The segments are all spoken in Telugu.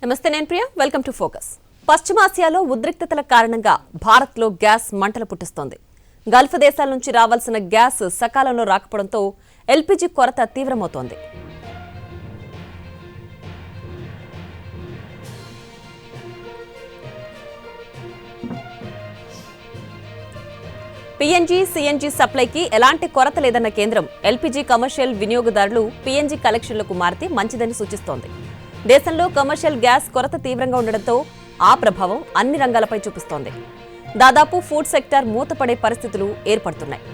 నమస్తే నేను ప్రియా వెల్కమ్ టు ఫోకస్. పశ్చిమాసియాలో ఉద్రిక్తతల కారణంగా భారత్లో గ్యాస్ మంటలు పుట్టిస్తోంది. గల్ఫ్ దేశాల నుంచి రావాల్సిన గ్యాస్ సకాలంలో రాకపోవడంతో ఎల్పీజీ కొరత తీవ్రమవుతోంది. పీఎన్జీ, సీఎన్జీ సప్లైకి ఎలాంటి కొరత లేదన్న కేంద్రం ఎల్పీజీ కమర్షియల్ వినియోగదారులు పీఎన్జీ కలెక్షన్లకు మారితే మంచిదని సూచిస్తోంది. దేశంలో కమర్షియల్ గ్యాస్ కొరత తీవ్రంగా ఉండడంతో ఆ ప్రభావం అన్ని రంగాలపై చూపిస్తోంది. దాదాపు ఫుడ్ సెక్టార్ మూతపడే పరిస్థితులు ఏర్పడుతున్నాయి.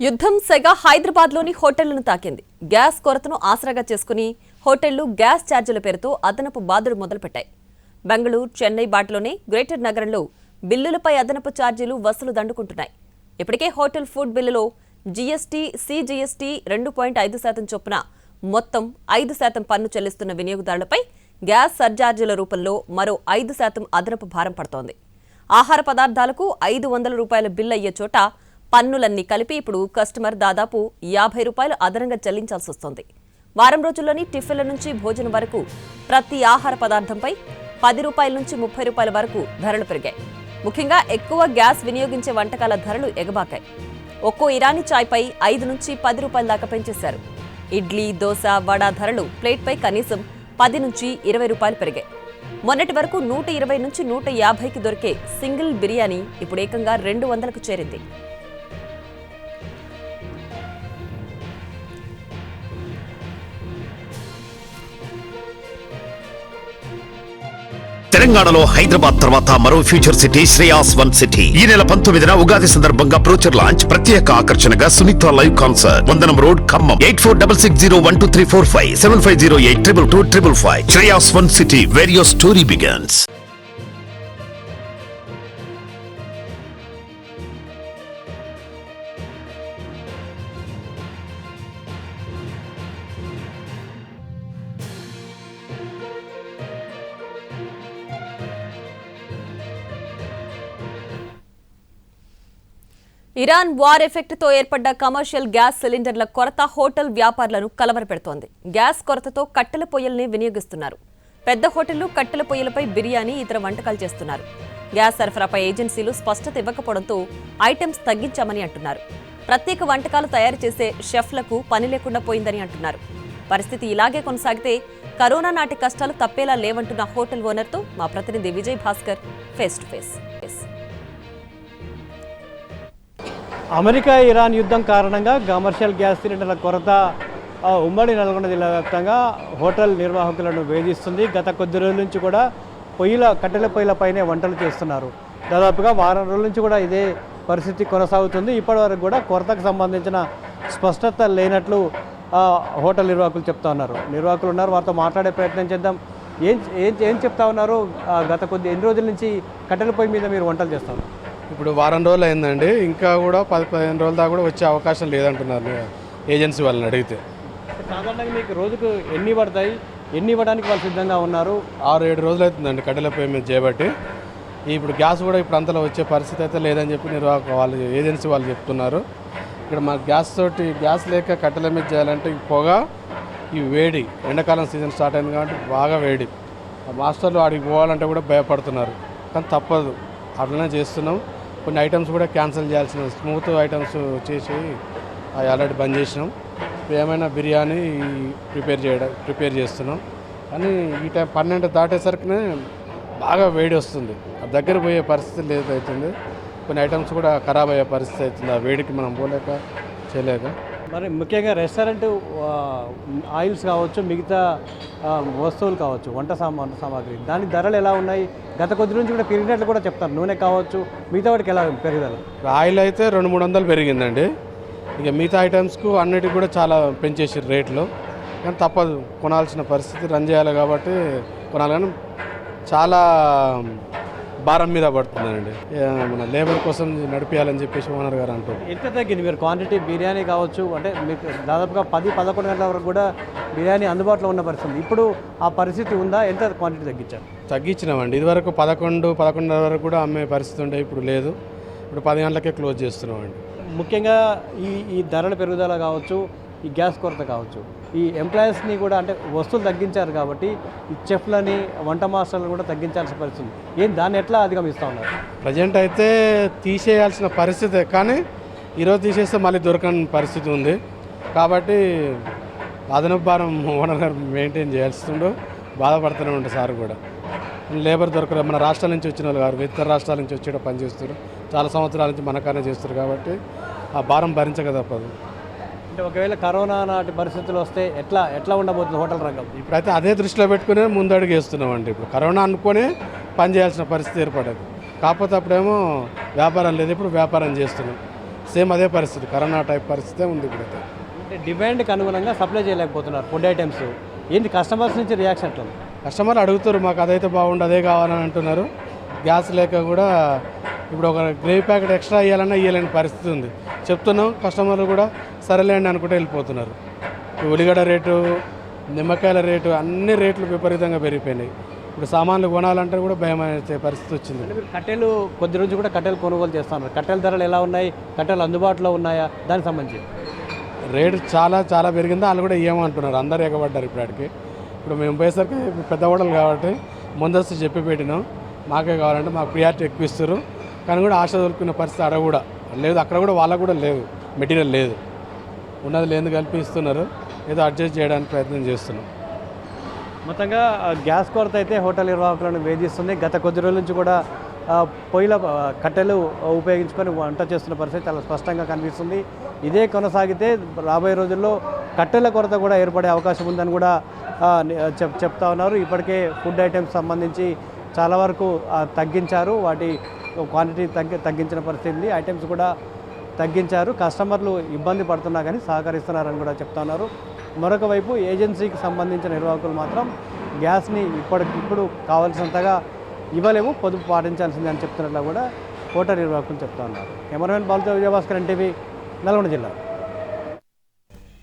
యుద్ధం సెగ హైదరాబాద్లోని హోటళ్లను తాకింది. గ్యాస్ కొరతను ఆసరాగా చేసుకుని హోటళ్లు గ్యాస్ ఛార్జీల పేరుతో అదనపు బాదుడు మొదలుపెట్టాయి. బెంగళూరు, చెన్నై బాటలోనే గ్రేటర్ నగరంలో బిల్లులపై అదనపు ఛార్జీలు వసూలు దండుకుంటున్నాయి. ఇప్పటికే హోటల్ ఫుడ్ బిల్లులో జీఎస్టీ, సీజీఎస్టీ 2.5% చొప్పున మొత్తం 5% పన్ను చెల్లిస్తున్న వినియోగదారులపై గ్యాస్ సర్ఛార్జీల రూపంలో మరో 5% అదనపు భారం పడుతోంది. ఆహార పదార్థాలకు 500 రూపాయల బిల్లు అయ్యే చోట పన్నులన్నీ కలిపి ఇప్పుడు కస్టమర్ దాదాపు 50 రూపాయలు అదనంగా చెల్లించాల్సి వస్తోంది. వారం రోజుల్లోని టిఫిన్ల నుంచి భోజనం వరకు ప్రతి ఆహార పదార్థంపై 10 రూపాయల నుంచి 30 రూపాయల వరకు ధరలు పెరిగాయి. ముఖ్యంగా ఎక్కువ గ్యాస్ వినియోగించే వంటకాల ధరలు ఎగబాకాయి. ఒక్కో ఇరానీ చాయ్పై 5 నుంచి 10 రూపాయల దాకా పెంచేశారు. ఇడ్లీ, దోశ, వడ ధరలు ప్లేట్పై కనీసం 10 నుంచి 20 రూపాయలు పెరిగాయి. మొన్నటి వరకు 120 నుంచి 150కి దొరికే సింగిల్ బిర్యానీ ఇప్పుడు ఏకంగా 200కు చేరింది. తెలంగాణలో హైదరాబాద్ తర్వాత మరో future city Shreyas one city. ఈ నెల 19న ఉగాది సందర్భంగా బ్రోచర్ లాంచ్. ప్రత్యేక ఆకర్షణగా Sunitha live concert. Vandanam road, Khammam. 8466012345 7508222255. Shreyas one city, where your story begins. Iran war ఎఫెక్ట్తో ఏర్పడ్డ కమర్షియల్ గ్యాస్ సిలిండర్ల కొరత హోటల్ వ్యాపారులను కలవరపెడుతోంది. గ్యాస్ కొరతతో కట్టెల పొయ్యల్ని వినియోగిస్తున్నారు. పెద్ద హోటళ్లు కట్టెల పొయ్యలపై బిర్యానీ, ఇతర వంటకాలు చేస్తున్నారు. గ్యాస్ సరఫరాపై ఏజెన్సీలు స్పష్టత ఇవ్వకపోవడంతో ఐటమ్స్ తగ్గించామని అంటున్నారు. ప్రత్యేక వంటకాలు తయారు చేసే షెఫ్లకు పని లేకుండా పోయిందని అంటున్నారు. పరిస్థితి ఇలాగే కొనసాగితే కరోనా నాటి కష్టాలు తప్పేలా లేవంటున్న హోటల్ ఓనర్తో మా ప్రతినిధి Vijay Bhaskar face to face. America Iran యుద్ధం కారణంగా కమర్షియల్ గ్యాస్ సిలిండర్ల కొరత ఉమ్మడి నల్గొండ జిల్లా వ్యాప్తంగా హోటల్ నిర్వాహకులను వేధిస్తుంది. గత కొద్ది రోజుల నుంచి కూడా కట్టెల పొయ్యిలపైనే వంటలు చేస్తున్నారు. దాదాపుగా వారం రోజుల నుంచి కూడా ఇదే పరిస్థితి కొనసాగుతుంది. ఇప్పటివరకు కూడా కొరతకు సంబంధించిన స్పష్టత లేనట్లు హోటల్ నిర్వాహకులు చెప్తా ఉన్నారు. నిర్వాహకులు ఉన్నారు, వారితో మాట్లాడే ప్రయత్నం చేద్దాం. ఏం చెప్తా ఉన్నారు? ఎన్ని రోజుల నుంచి కట్టెల పొయ్యి మీద మీరు వంటలు చేస్తారు? ఇప్పుడు వారం రోజులు అయిందండి. ఇంకా కూడా 10-15 రోజుల దాకా కూడా వచ్చే అవకాశం లేదంటున్నారు ఏజెన్సీ వాళ్ళని అడిగితే. సాధారణంగా మీకు రోజుకు ఎన్ని పడతాయి? ఎన్ని ఇవ్వడానికి వాళ్ళు సిద్ధంగా ఉన్నారు? 6-7 రోజులు అవుతుందండి కట్టెల పొయ్యి మీద చేయబట్టి. ఇప్పుడు గ్యాస్ కూడా ఇప్పుడు అంతలో వచ్చే పరిస్థితి అయితే లేదని చెప్పి వాళ్ళు ఏజెన్సీ వాళ్ళు చెప్తున్నారు. ఇక్కడ మన గ్యాస్ లేక కట్టెల మీద చేయాలంటే ఈ పొగ, ఈ వేడి, ఎండాకాలం సీజన్ స్టార్ట్ అయింది కాబట్టి బాగా వేడి. మాస్టర్లు ఆడికి పోవాలంటే కూడా భయపడుతున్నారు. కానీ తప్పదు, అట్లనే చేస్తున్నాం. కొన్ని ఐటమ్స్ కూడా క్యాన్సిల్ చేయాల్సిన స్మూత్ ఐటమ్స్ చేసి అవి ఆల్రెడీ బంద్ చేసినాం. ఏమైనా బిర్యానీ ప్రిపేర్ చేస్తున్నాం. కానీ ఈ టైం 12 దాటేసరికినే బాగా వేడి వస్తుంది. దగ్గర పోయే పరిస్థితి లేదవుతుంది. కొన్ని ఐటమ్స్ కూడా ఖరాబ్ అయ్యే పరిస్థితి అవుతుంది. ఆ వేడికి మనం పోలేక చేయలేక. మరి ముఖ్యంగా రెస్టారెంట్ ఆయిల్స్ కావచ్చు, మిగతా వస్తువులు కావచ్చు, వంట సామాగ్రి, దాని ధరలు ఎలా ఉన్నాయి? గత కొద్ది నుంచి కూడా పెరిగినట్లు కూడా చెప్తారు. నూనె కావచ్చు, మిగతా వాటికి ఎలా పెరుగుదల? ఆయిల్ అయితే 200-300 పెరిగిందండి. ఇక మిగతా ఐటమ్స్కు అన్నిటికి కూడా చాలా పెంచేసారు రేట్లు. కానీ తప్పదు, కొనాల్సిన పరిస్థితి, రన్ చేయాలి కాబట్టి కొనాలి, కానీ చాలా భారం మీద పడుతుందండి. మన లేబర్ కోసం నడిపించాలని చెప్పేసి ఓనర్ గారు అంటారు. ఎంత తగ్గింది మీరు క్వాంటిటీ బిర్యానీ కావచ్చు, అంటే మీకు దాదాపుగా 10-11 గంటల వరకు కూడా బిర్యానీ అందుబాటులో ఉన్న పరిస్థితి, ఇప్పుడు ఆ పరిస్థితి ఉందా? ఎంత క్వాంటిటీ తగ్గించారు? తగ్గించినామండి. ఇదివరకు 11-11:30 వరకు కూడా అమ్మే పరిస్థితి ఉండే, ఇప్పుడు లేదు. ఇప్పుడు 10 గంటలకే క్లోజ్ చేస్తున్నామండి. ముఖ్యంగా ఈ ధరల పెరుగుదల కావచ్చు, ఈ గ్యాస్ కొరత కావచ్చు, ఈ ఎంప్లాయీస్ని కూడా అంటే వస్తువులు తగ్గించారు కాబట్టి ఈ చెఫ్లని, వంట మాస్టర్లను కూడా తగ్గించాల్సిన పరిస్థితి. దాన్ని ఎట్లా అధిగమిస్తూ ఉన్నారు? ప్రజెంట్ అయితే తీసేయాల్సిన పరిస్థితే, కానీ ఈరోజు తీసేస్తే మళ్ళీ దొరకని పరిస్థితి ఉంది. కాబట్టి అదనపు భారం ఓనర్ గారు మెయింటైన్ చేయాల్సిండు, బాధపడుతూనే ఉంటుంది సార్ కూడా. లేబర్ దొరకలేదు, మన రాష్ట్రాల నుంచి వచ్చిన వాళ్ళు గారు ఇతర రాష్ట్రాల నుంచి వచ్చి పనిచేస్తారు, చాలా సంవత్సరాల నుంచి మనకానే చేస్తారు. కాబట్టి ఆ భారం భరించక తప్పదు. అంటే ఒకవేళ కరోనా నాటి పరిస్థితులు వస్తే ఎట్లా ఉండబోతుంది హోటల్ రంగం? ఇప్పుడైతే అదే దృష్టిలో పెట్టుకునే ముందడుగు వేస్తున్నామండి. ఇప్పుడు కరోనా అనుకునే పని చేయాల్సిన పరిస్థితి ఏర్పడదు. కాకపోతే అప్పుడేమో వ్యాపారం లేదు, ఇప్పుడు వ్యాపారం చేస్తున్నాం. సేమ్ అదే పరిస్థితి, కరోనా టైప్ పరిస్థితే ఉంది ఇప్పుడైతే. అంటే డిమాండ్కి అనుగుణంగా సప్లై చేయలేకపోతున్నారు ఫుడ్ ఐటమ్స్. ఏంటి కస్టమర్స్ నుంచి రియాక్షన్ ఎట్లా ఉంది? కస్టమర్లు అడుగుతారు, మాకు అదైతే బాగుండు, అదే కావాలని అంటున్నారు. గ్యాస్ లేక కూడా ఇప్పుడు ఒక గ్రేవీ ప్యాకెట్ ఎక్స్ట్రా ఇవ్వాలన్నా ఇవ్వలేని పరిస్థితి ఉంది. చెప్తున్నాం, కస్టమర్లు కూడా సరేలేండి అనుకుంటే వెళ్ళిపోతున్నారు. ఉల్లిగడ్డ రేటు, నిమ్మకాయల రేటు, అన్ని రేట్లు విపరీతంగా పెరిగిపోయినాయి. ఇప్పుడు సామాన్లు కొనాలంటే కూడా భయం అనే పరిస్థితి వచ్చింది. అంటే మీరు కట్టెలు కొద్ది రోజు కూడా కట్టెలు కొనుగోలు చేస్తున్నారు, కట్టెల ధరలు ఎలా ఉన్నాయి? కట్టెలు అందుబాటులో ఉన్నాయా? దానికి సంబంధించి రేటు చాలా చాలా పెరిగిందా, వాళ్ళు కూడా ఏమంటున్నారు, అందరు ఎగబడ్డారు ఇప్పటికి. ఇప్పుడు మేము పోయేసరికి పెద్ద హోటల్ కాబట్టి ముందస్తు చెప్పి పెట్టినాం, మాకే కావాలంటే మాకు ప్రియారిటీ ఎక్కువ ఇస్తారు. కానీ కూడా ఆశ దొరుకున్న పరిస్థితి అక్కడ కూడా లేదు, అక్కడ కూడా వాళ్ళకు కూడా లేదు, మెటీరియల్ లేదు, ఉన్నది లేదు కలిపి ఇస్తున్నారు. ఏదో అడ్జస్ట్ చేయడానికి ప్రయత్నం చేస్తున్నాం. మొత్తంగా గ్యాస్ కొరత అయితే హోటల్ నిర్వాహకులను వేధిస్తుంది. గత కొద్ది రోజుల నుంచి కూడా పొయ్యిల కట్టెలు ఉపయోగించుకొని వంట చేస్తున్న పరిస్థితి చాలా స్పష్టంగా కనిపిస్తుంది. ఇదే కొనసాగితే రాబోయే రోజుల్లో కట్టెల కొరత కూడా ఏర్పడే అవకాశం ఉందని కూడా చెప్తా ఉన్నారు. ఇప్పటికే ఫుడ్ ఐటమ్స్ సంబంధించి చాలా వరకు తగ్గించారు, వాటి క్వాంటిటీ తగ్గించిన పరిస్థితి ఉంది. ఐటమ్స్ కూడా తగ్గించారు. కస్టమర్లు ఇబ్బంది పడుతున్నా కానీ సహకరిస్తున్నారని కూడా చెప్తా ఉన్నారు. మరొక వైపు ఏజెన్సీకి సంబంధించిన నిర్వాహకులు మాత్రం గ్యాస్ని ఇప్పటికిప్పుడు కావాల్సినంతగా ఇవ్వలేము, పొదుపు పాటించాల్సిందే అని చెప్తున్నట్లు కూడా హోటల్ నిర్వాహకులు చెప్తా ఉన్నారు. కెమెరామెన్ బాలుతో విజయభాస్కర్, NTV, నల్గొండ జిల్లా.